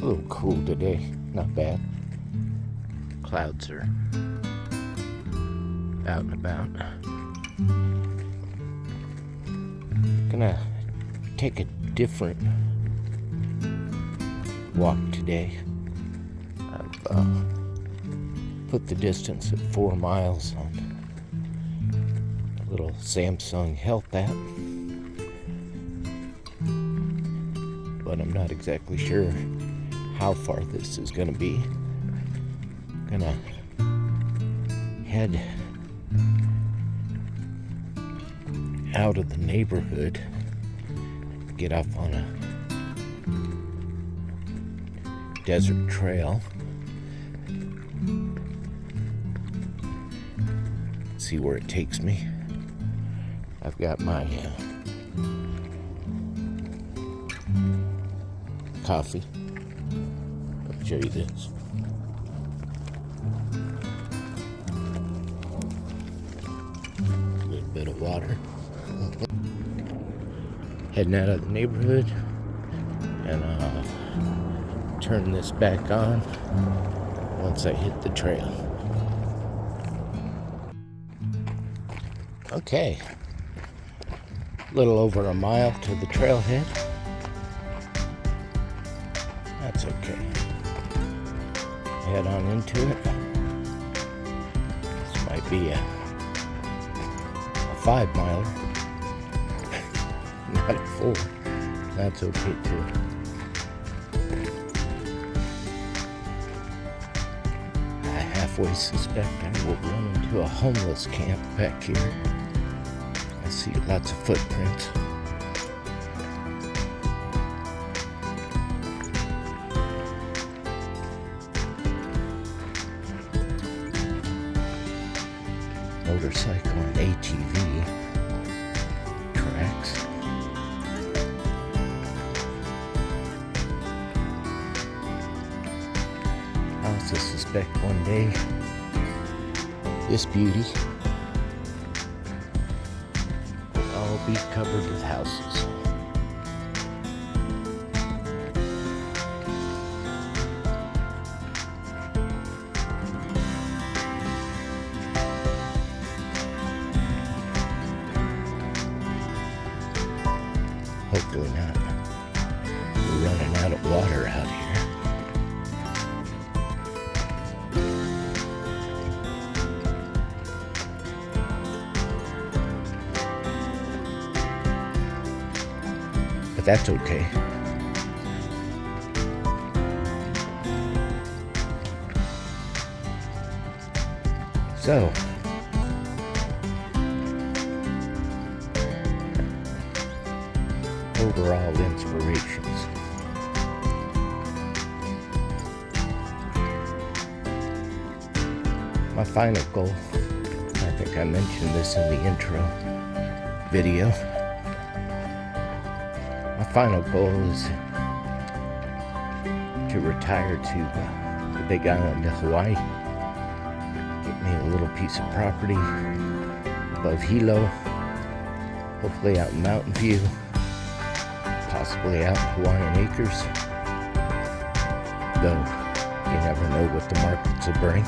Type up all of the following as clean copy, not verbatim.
a little cool today, not bad. Clouds are out and about. Gonna take a different walk today. I've put the distance at 4 miles on a little Samsung Health app, but I'm not exactly sure how far this is gonna be. Gonna head out of the neighborhood, get off on a desert trail, see where it takes me. I've got my coffee. Let me show you this. A little bit of water. Heading out of the neighborhood, and I'll turn this back on once I hit the trail. Okay, a little over a mile to the trailhead. That's okay. Head on into it. This might be a 5-miler. Not at 4. That's okay too. I halfway suspect I will run into a homeless camp back here. I see lots of footprints. Motorcycle and ATV tracks. I also suspect one day this beauty will all be covered with houses. Hopefully not. We're running out of water out here. But that's okay. So, overall inspirations. My final goal, I think I mentioned this in the intro video. My final goal is to retire to the big island of Hawaii. Get me a little piece of property above Hilo, hopefully out in Mountain View, possibly out in Hawaiian Acres, though you never know what the markets will bring.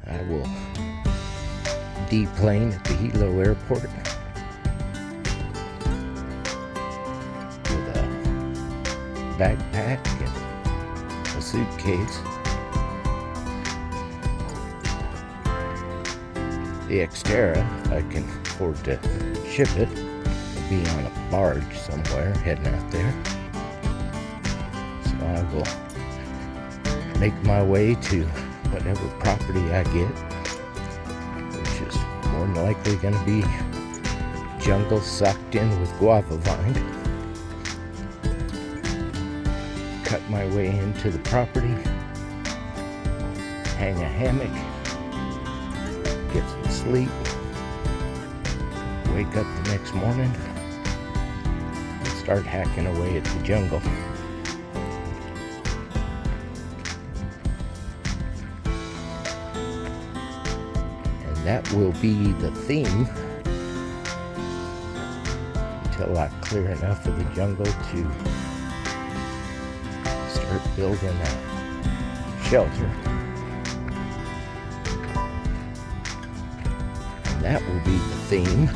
And I will deplane at the Hilo airport with a backpack and a suitcase. The Xterra, I can afford to ship it. It'll be on a barge somewhere heading out there. So I will make my way to whatever property I get, which is more than likely going to be jungle socked in with guava vine. Cut my way into the property, hang a hammock, get some sleep, wake up the next morning, and start hacking away at the jungle. that will be the theme until I clear enough of the jungle to start building a shelter. And that will be the theme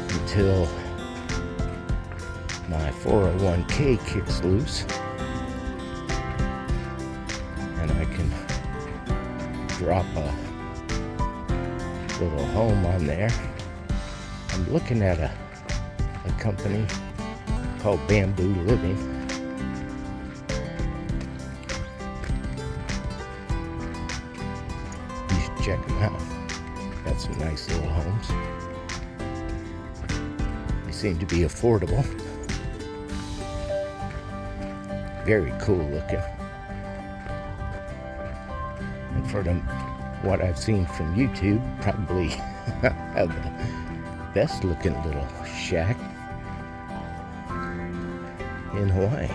until my 401k kicks loose and I can drop a little home on there. I'm looking at a company called Bamboo Living. You should check them out. Got some nice little homes. They seem to be affordable. Very cool looking. And for what I've seen from YouTube, probably have the best looking little shack in Hawaii.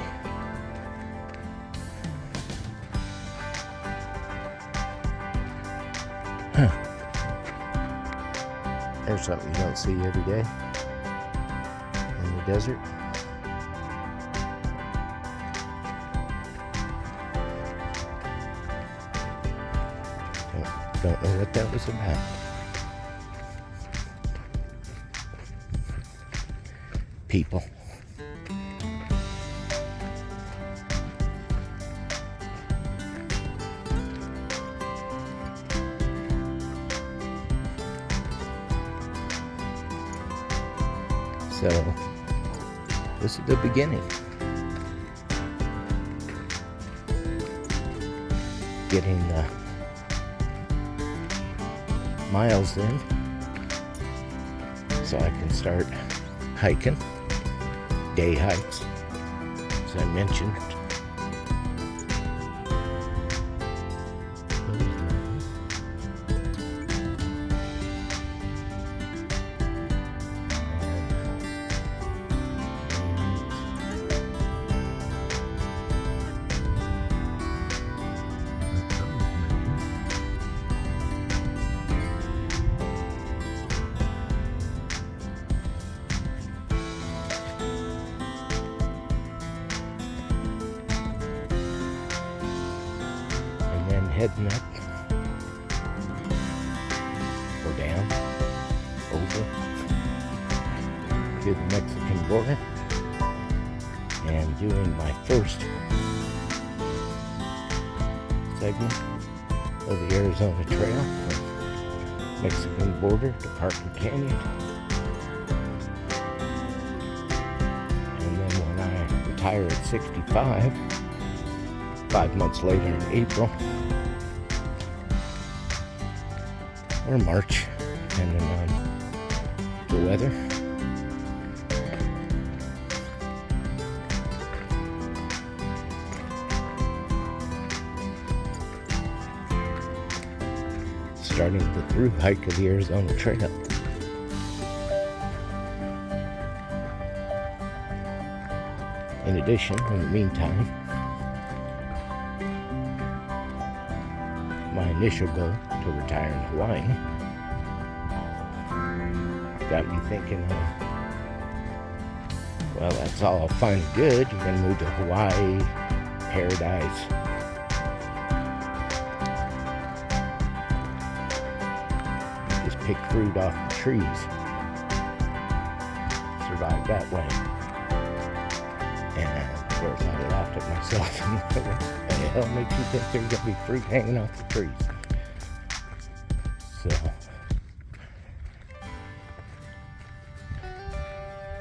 There's something you don't see every day in the desert. Don't know what that was about. People. So, this is the beginning. Getting the miles in so I can start hiking, day hikes, as I mentioned. Heading up or down over to the Mexican border and doing my first segment of the Arizona Trail from Mexican border to Parker Canyon. And then when I retire at 65, 5 months later in April, or March, depending on the weather. Starting the through hike of the Arizona Trail. In addition, in the meantime, my initial goal to retire in Hawaii got me thinking, well, that's all fine and good. You're going to move to Hawaii, paradise. You just pick fruit off the trees. Survive that way. And of course, I laughed at myself. What the hell makes you think there's going to be fruit hanging off the trees? So,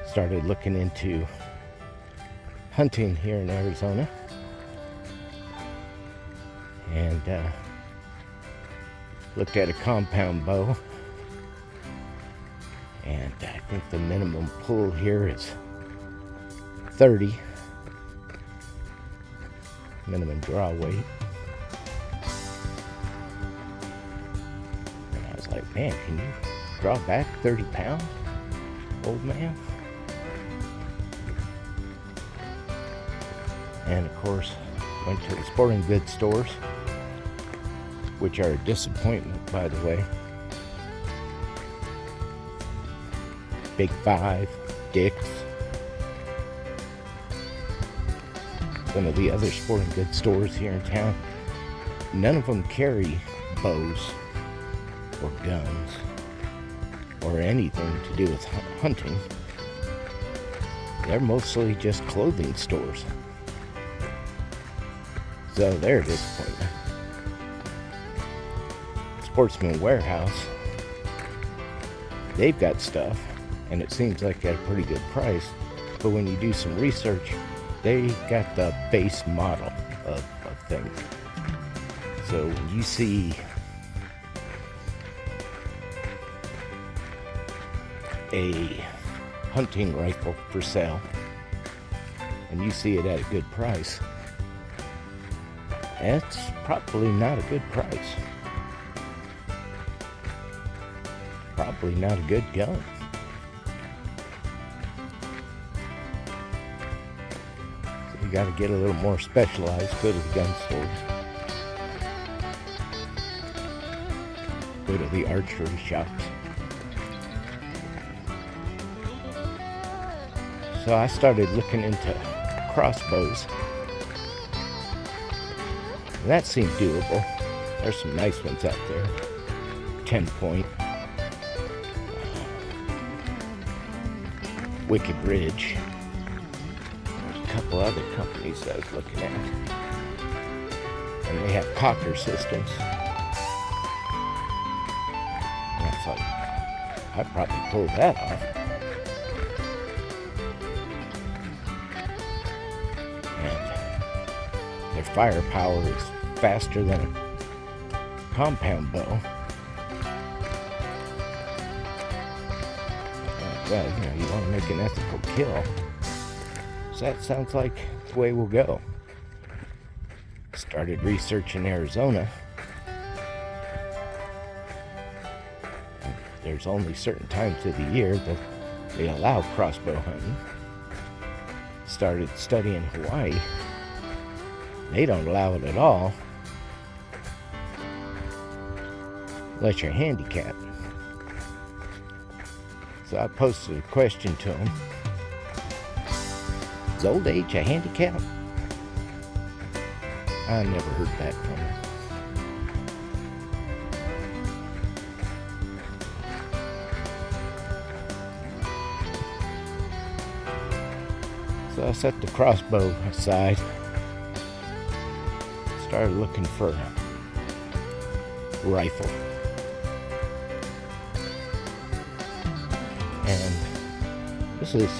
started looking into hunting here in Arizona, and looked at a compound bow, and I think the minimum pull here is 30 minimum draw weight. And I was like, man, can you draw back 30 pounds, old man? And of course, went to the sporting goods stores which are a disappointment, by the way. Big Five, Dick's, some of the other sporting goods stores here in town. None of them carry bows or guns or anything to do with hunting. They're mostly just clothing stores. So they're a disappointment. Sportsman Warehouse, they've got stuff, and it seems like at a pretty good price, but when you do some research, they got the base model of things. So when you see a hunting rifle for sale, and you see it at a good price, that's probably not a good price. Probably not a good gun. So you got to get a little more specialized. Go to the gun stores. Go to the archery shops. So I started looking into crossbows. And that seemed doable. There's some nice ones out there. 10-point. Wicked Ridge. There's a couple other companies that I was looking at. And they have cocker systems. And I was like, I'd probably pull that off. And their firepower is faster than a compound bow. Well, you know, you want to make an ethical kill. So that sounds like the way we'll go. Started researching Arizona. There's only certain times of the year that they allow crossbow hunting. Started studying Hawaii. They don't allow it at all unless you're handicapped. So I posted a question to him. Is old age a handicap? I never heard that from him. So I set the crossbow aside. Started looking for a rifle. And this is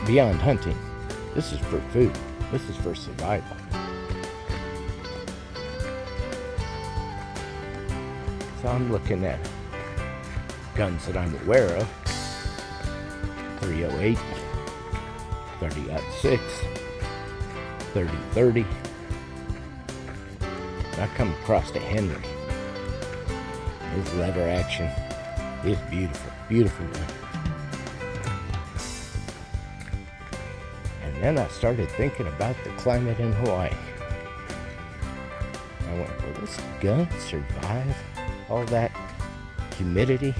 beyond hunting. This is for food. This is for survival. So I'm looking at guns that I'm aware of. 308, 30-06, 30-30. I come across a Henry. His lever action is beautiful, beautiful gun. And then I started thinking about the climate in Hawaii. I went, will this gun survive all that humidity?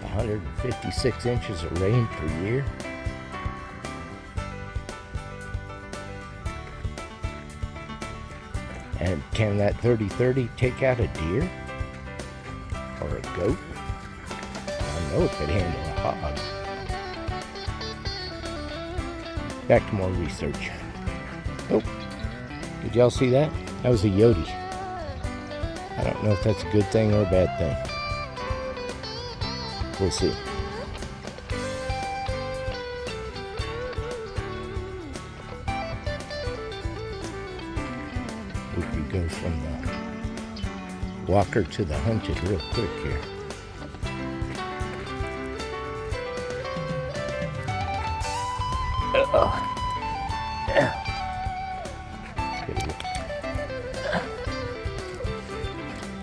156 inches of rain per year? And can that 30-30 take out a deer? Or a goat? I know it could handle a hog. Back to more research. Oh, did y'all see that? That was a Yoti. I don't know if that's a good thing or a bad thing. We'll see. We could go from the walker to the hunted real quick here.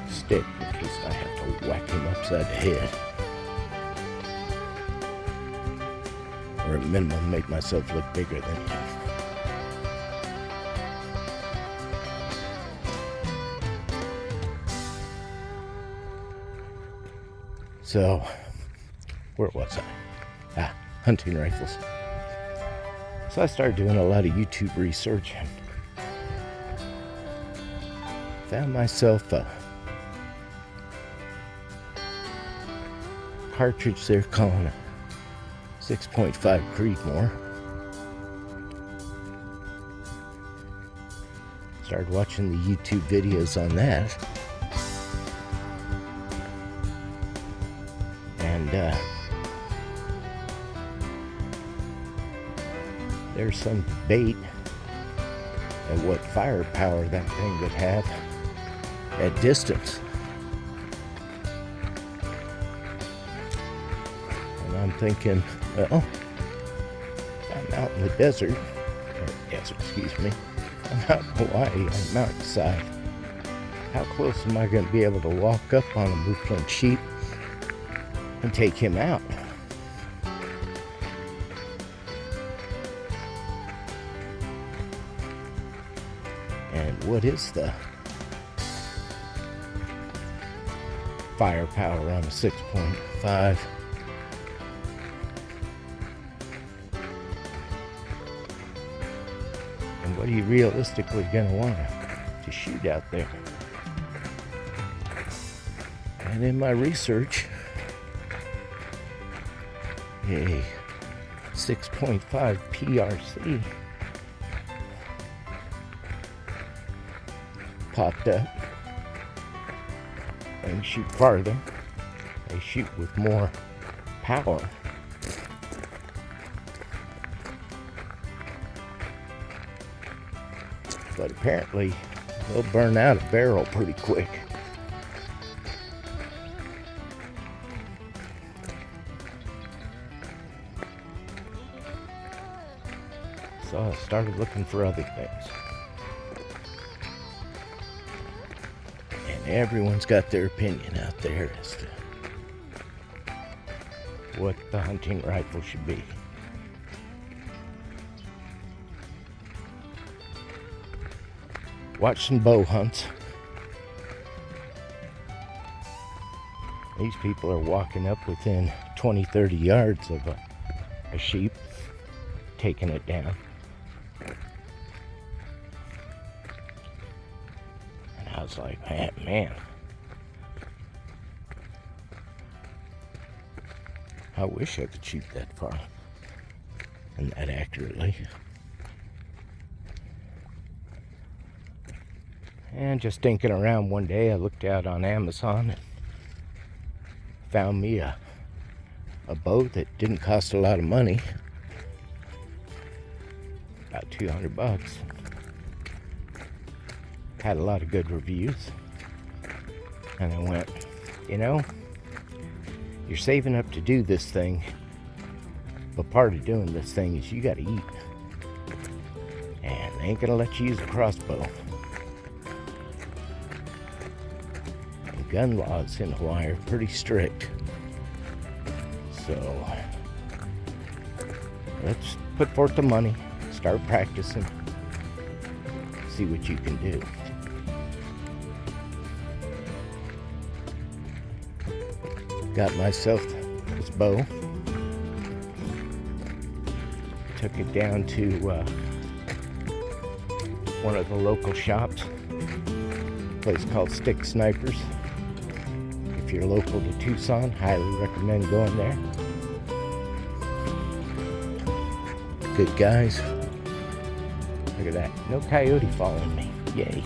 Stick in case I have to whack him upside the head. Or at minimum make myself look bigger than him. So, where was I? Hunting rifles. So I started doing a lot of YouTube research and found myself a cartridge they're calling a 6.5 Creedmoor. Started watching the YouTube videos on that. And there's some debate at what firepower that thing would have at distance. And I'm thinking, well, I'm out in the desert, I'm out in Hawaii on the mountainside. How close am I going to be able to walk up on a mouflon sheep and take him out? And what is the firepower on a 6.5? And what are you realistically going to want to shoot out there? And in my research, a 6.5 PRC popped up. They shoot farther. They shoot with more power. But apparently, they'll burn out a barrel pretty quick. So I started looking for other things. And everyone's got their opinion out there as to what the hunting rifle should be. Watch some bow hunts. These people are walking up within 20-30 yards of a sheep, taking it down. And I was like, man, I wish I could shoot that far and that accurately. And just thinking around one day, I looked out on Amazon and found me a bow that didn't cost a lot of money, about $200. Had a lot of good reviews, and I went, you're saving up to do this thing, but part of doing this thing is you got to eat, and they ain't gonna let you use a crossbow. Gun laws in Hawaii are pretty strict. So let's put forth the money, start practicing, see what you can do. Got myself this bow. Took it down to one of the local shops, a place called Stick Snipers. If you're local to Tucson, highly recommend going there. Good guys. Look at that. No coyote following me. Yay.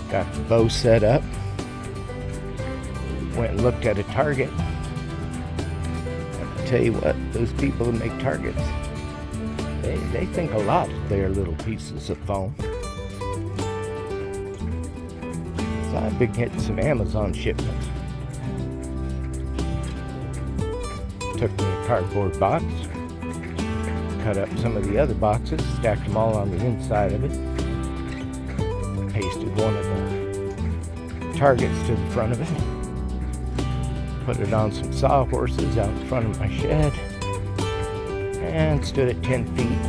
Got the bow set up. Went and looked at a target. I'll tell you what, those people who make targets, they think a lot of their little pieces of foam. So I've been getting some Amazon shipments. Took me a cardboard box, cut up some of the other boxes, stacked them all on the inside of it. Pasted one of the targets to the front of it. Put it on some sawhorses out in front of my shed. And stood at 10 feet.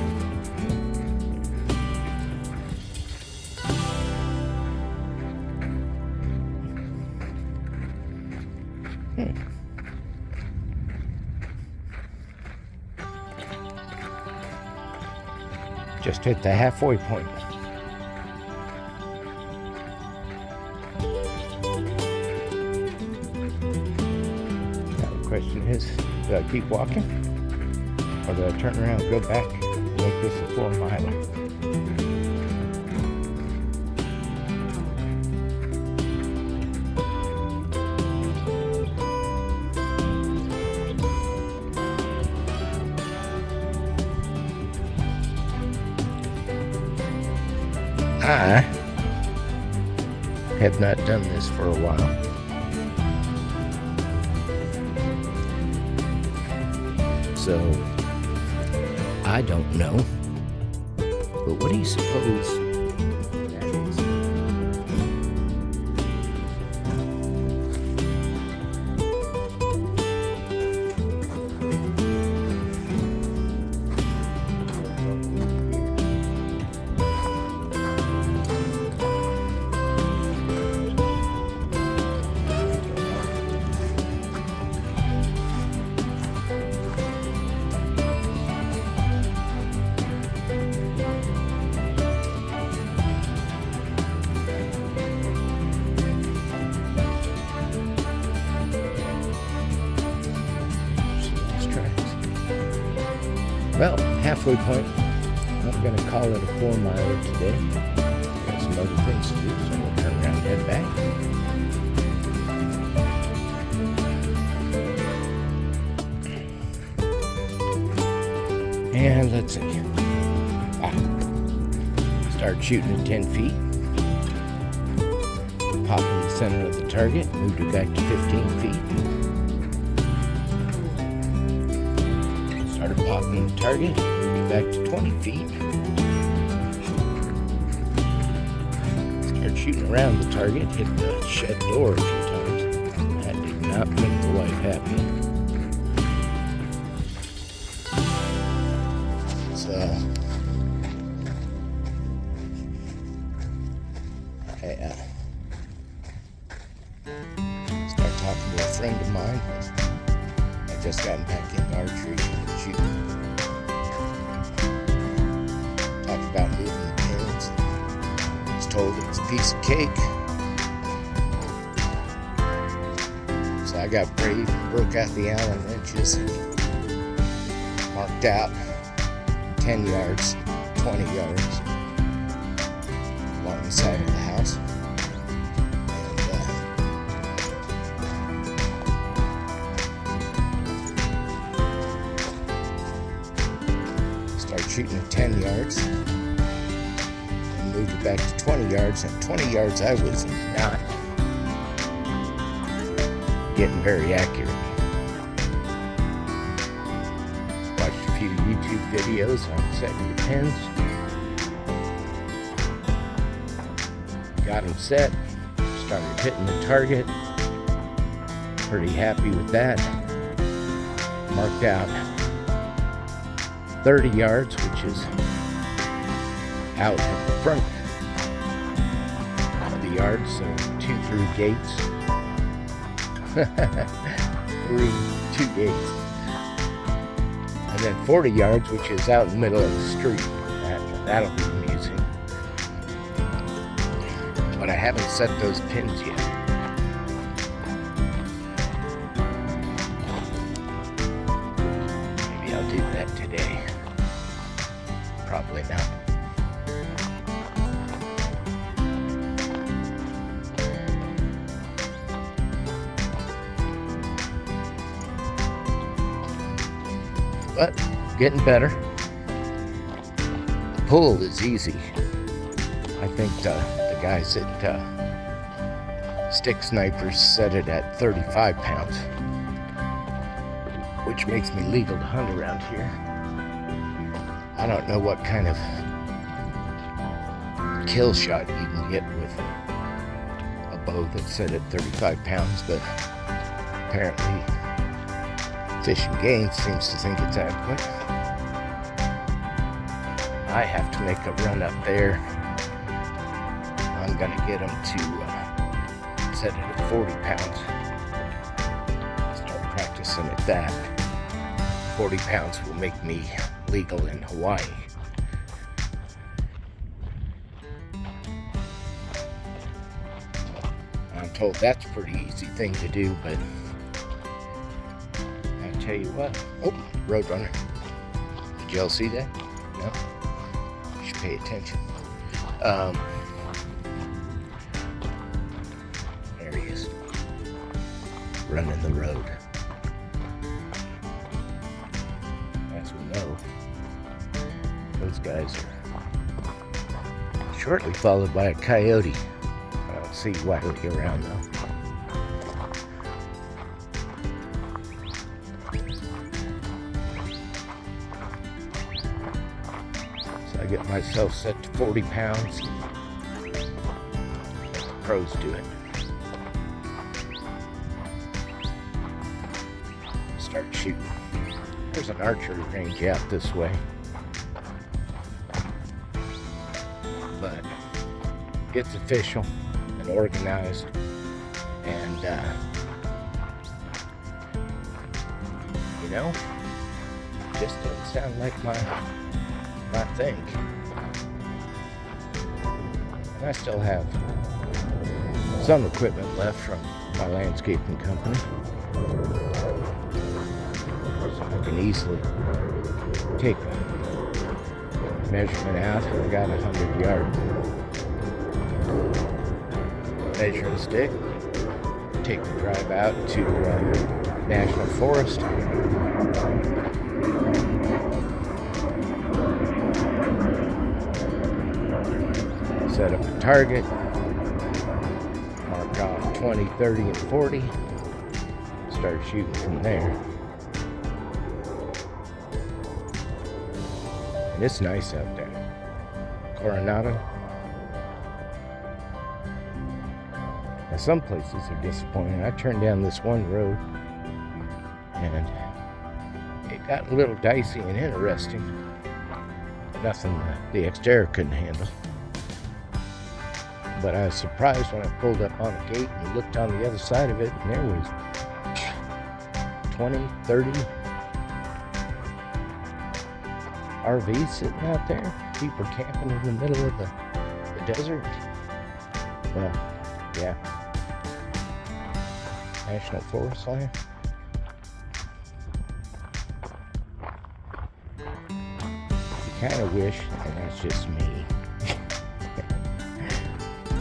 Just hit the halfway point. Now the question is, do I keep walking? Or do I turn around and go back and make this a 4 miler? I have not done this for a while. So I don't know. But what do you suppose that is? Well, halfway point. I'm going to call it a 4 miler today. Got some other things to do, so I'm going to turn around and head back. And let's see. Start shooting at 10 feet. Pop in the center of the target. Moved it back to 15 feet. Started popping the target, moved back to 20 feet. Started shooting around the target, hit the shed door a few times. That did not make the wife happy. So, I started talking to a friend of mine. I just gotten back into archery. Shooting. Talked about moving the pins. Was told it was a piece of cake. So I got brave and broke out the Allen wrenches and marked out 10 yards, 20 yards along the side of the house. Shooting at 10 yards and moved it back to 20 yards. And 20 yards I was not getting very accurate. Watched a few YouTube videos on setting the pins. Got them set. Started hitting the target. Pretty happy with that. Marked out 30 yards, which is out at the front of the yard, so 2 through gates. 2 gates. And then 40 yards, which is out in the middle of the street. That'll be amusing. But I haven't set those pins yet. Maybe I'll do that today. Probably not. But getting better. The pull is easy. I think the guys at Stick Snipers set it at 35 pounds, which makes me legal to hunt around here. I don't know what kind of kill shot you can get with a bow that said at 35 pounds, but apparently Fish and Game seems to think it's adequate. I have to make a run up there. I'm gonna get them to set it at 40 pounds. Start practicing at that. 40 pounds will make me legal in Hawaii. I'm told that's a pretty easy thing to do, but I tell you what. Oh, Roadrunner. Did y'all see that? No? You should pay attention. There he is. Running the road. As we know, those guys are shortly followed by a coyote. I don't see Wiley around though. So I get myself set to 40 pounds. Let the pros do it. Start shooting. There's an archery range out this way. But it's official and organized, and you know, just doesn't sound like my thing. And I still have some equipment left from my landscaping company, so I can easily take a measurement out. I got 100-yard measuring stick. Take the drive out to National Forest. Set up a target. Mark off 20, 30, and 40. Start shooting from there. And it's nice out there. Coronado. Now some places are disappointing. I turned down this one road and it got a little dicey and interesting. Nothing the exterior couldn't handle. But I was surprised when I pulled up on the gate and looked on the other side of it, and there was 20, 30 RVs sitting out there. People camping in the middle of the desert. Well, yeah. National Forest land. You kind of wish, and that's just me,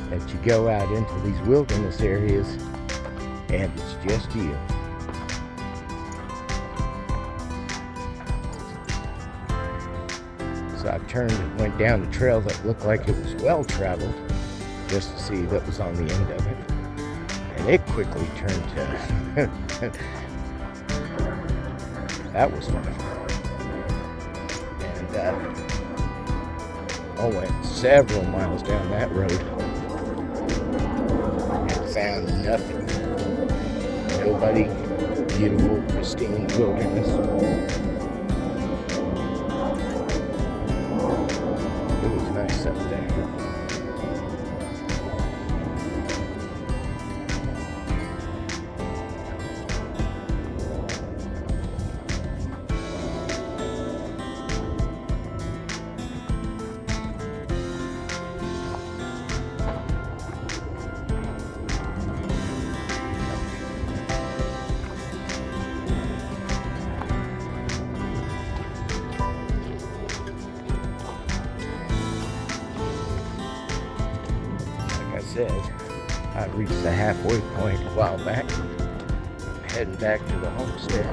that you go out into these wilderness areas and it's just you. So I turned and went down a trail that looked like it was well traveled, just to see what was on the end of it. And it quickly turned to that was fun. And I went several miles down that road and found nothing. Nobody. Beautiful, pristine wilderness. It was nice up there. Said, I reached the halfway point a while back. I'm heading back to the homestead.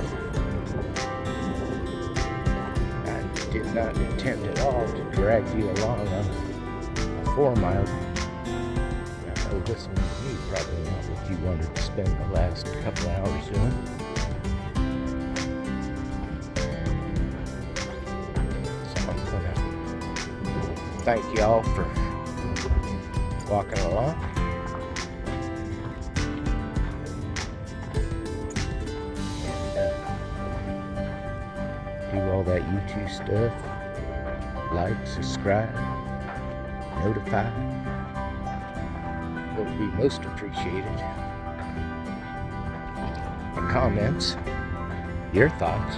I did not intend at all to drag you along a 4-mile. Now, listening to me, probably not what you wanted to spend the last couple hours doing. So I'm gonna thank y'all for walking along. all that YouTube stuff. Like, subscribe, notify. Would be most appreciated. And comments, your thoughts.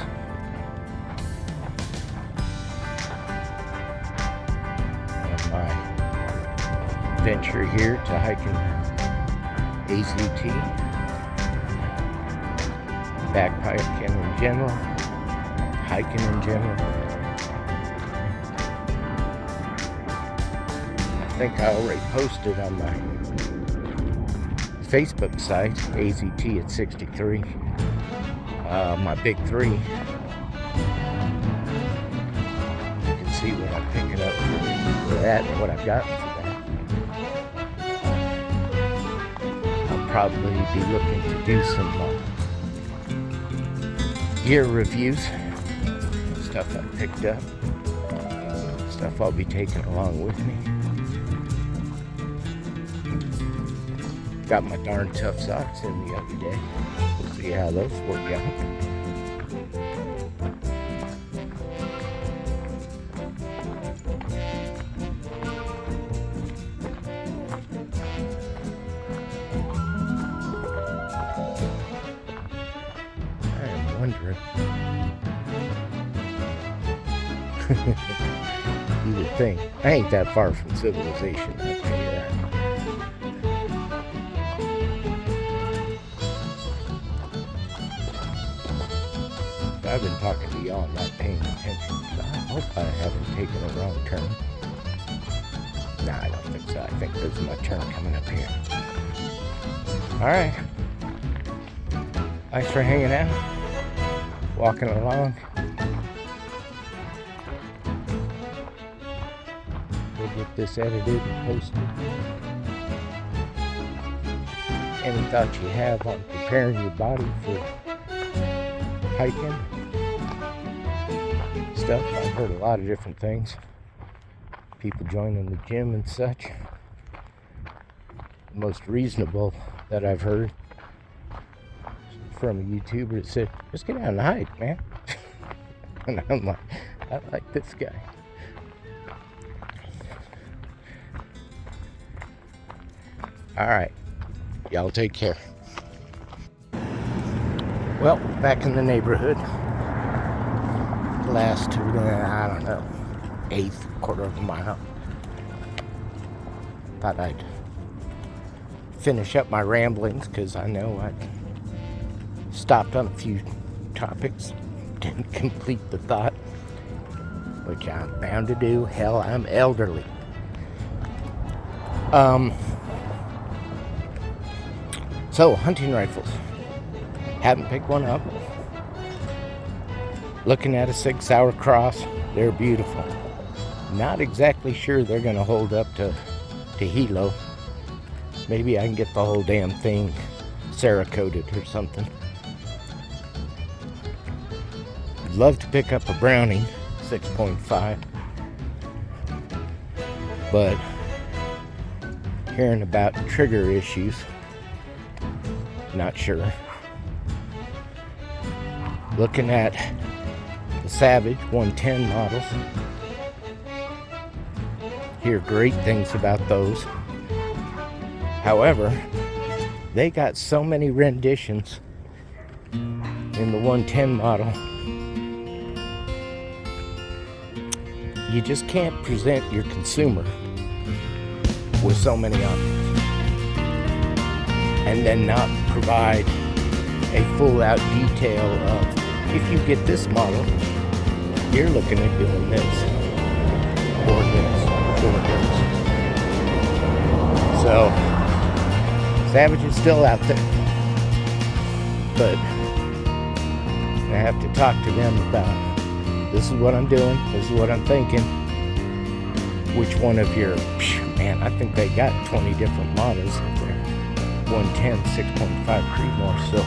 On my venture here to hiking AZT, backpacking in general, hiking in general. I think I already posted on my Facebook site, AZT at 63, my big 3. You can see what I'm picking up for that and what I've gotten for that. I'll probably be looking to do some gear reviews, stuff I picked up, stuff I'll be taking along with me. Got my darn tough socks in the other day. We'll see how those work out. I am wondering. You would think. I ain't that far from civilization, I'll tell you that. I've been talking to y'all, not paying attention, so I hope I haven't taken a wrong turn. Nah, I don't think so. I think this is my turn coming up here. Alright. Thanks for hanging out, walking along. We'll get this edited and posted. Any thoughts you have on preparing your body for hiking stuff? I've heard a lot of different things. People joining the gym and such. The most reasonable that I've heard from a YouTuber that said, just get out and hike, man. And I'm like, I like this guy. Alright, y'all take care. Well, back in the neighborhood. Last, I don't know, eighth, quarter of a mile. Thought I'd finish up my ramblings because I know I stopped on a few topics, didn't complete the thought, which I'm bound to do. Hell, I'm elderly. So, hunting rifles. Haven't picked one up. Looking at a 6 Hour Cross. They're beautiful. Not exactly sure they're going to hold up to Hilo. Maybe I can get the whole damn thing Cerakoted or something. I'd love to pick up a Browning 6.5. But hearing about trigger issues, not sure. Looking at the Savage 110 models. Hear great things about those. However, they got so many renditions in the 110 model. You just can't present your consumer with so many options and then not provide a full out detail of, if you get this model, you're looking at doing this or this or this. So Savage is still out there, but I have to talk to them about, this is what I'm doing, this is what I'm thinking. Which one of your, man, I think they got 20 different models in there. 110 6.5 Creedmoor, so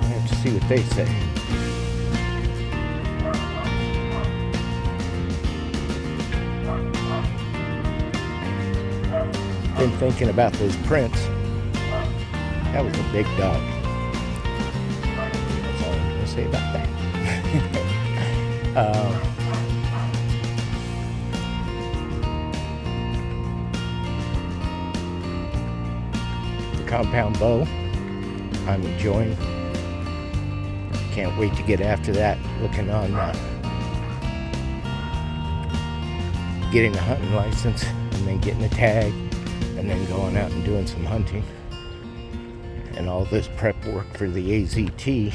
I have to see what they say. Been thinking about those prints. That was a big dog. That's all I'm going to say about that. The compound bow, I'm enjoying. Can't wait to get after that. Looking on getting a hunting license, and then getting a tag, and then going out and doing some hunting. And all this prep work for the AZT,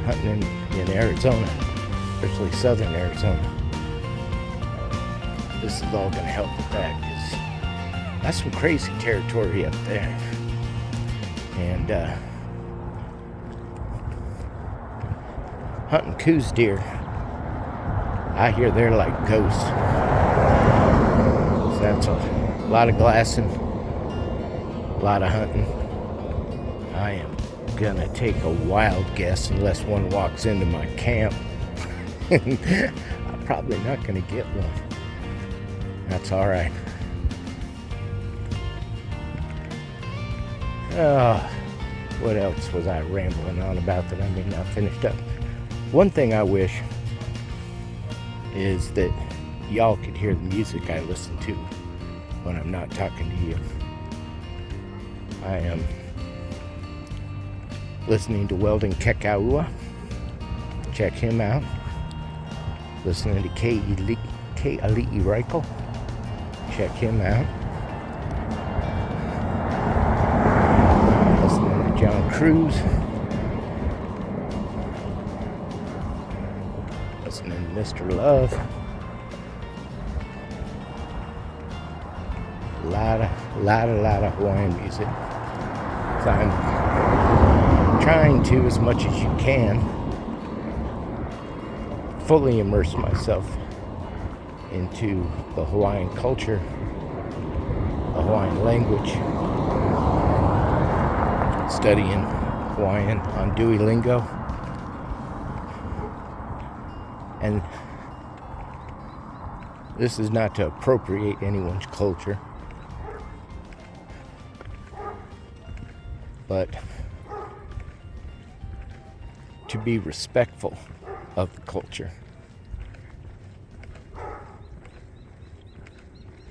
hunting in Arizona, especially southern Arizona. This is all going to help with that, because that's some crazy territory up there. And hunting coos deer, I hear they're like ghosts. So that's a lot of glassing, a lot of hunting. I am gonna take a wild guess, unless one walks into my camp. I'm probably not gonna get one. That's all right. What else was I rambling on about that I may not finished up? One thing I wish is that y'all could hear the music I listen to when I'm not talking to you. I am listening to Weldon Kekaua. Check him out. Listening to K. Ali'i Reichel. Check him out. Listening to John Cruz. Listening to Mr. Love. A lot of Hawaiian music. So I'm trying to, as much as you can, fully immerse myself into the Hawaiian culture, the Hawaiian language, studying Hawaiian on Duolingo. And this is not to appropriate anyone's culture, but to be respectful of the culture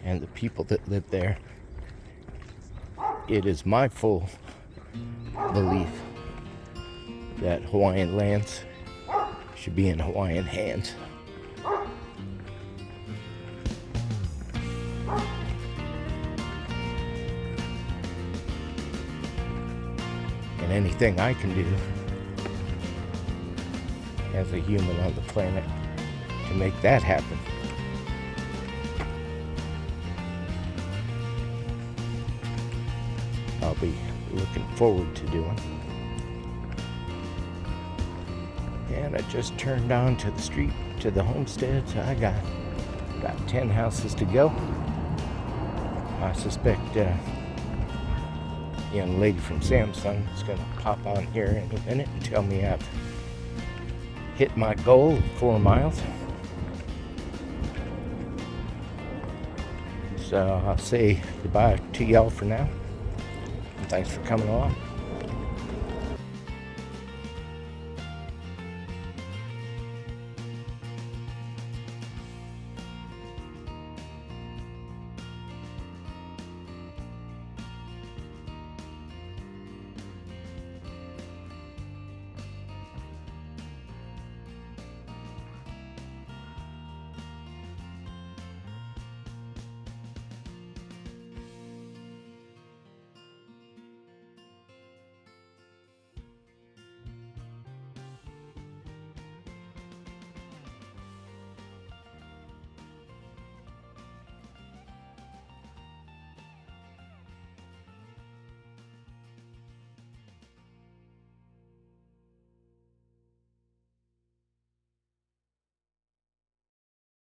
and the people that live there. It is my full belief that Hawaiian lands should be in Hawaiian hands. And anything I can do as a human on the planet to make that happen, I'll be looking forward to doing. And I just turned on to the street, to the homestead, so I got about 10 houses to go. I suspect young lady from Samsung is going to pop on here in a minute and tell me I've hit my goal of 4 miles. So I'll say goodbye to y'all for now. And thanks for coming along.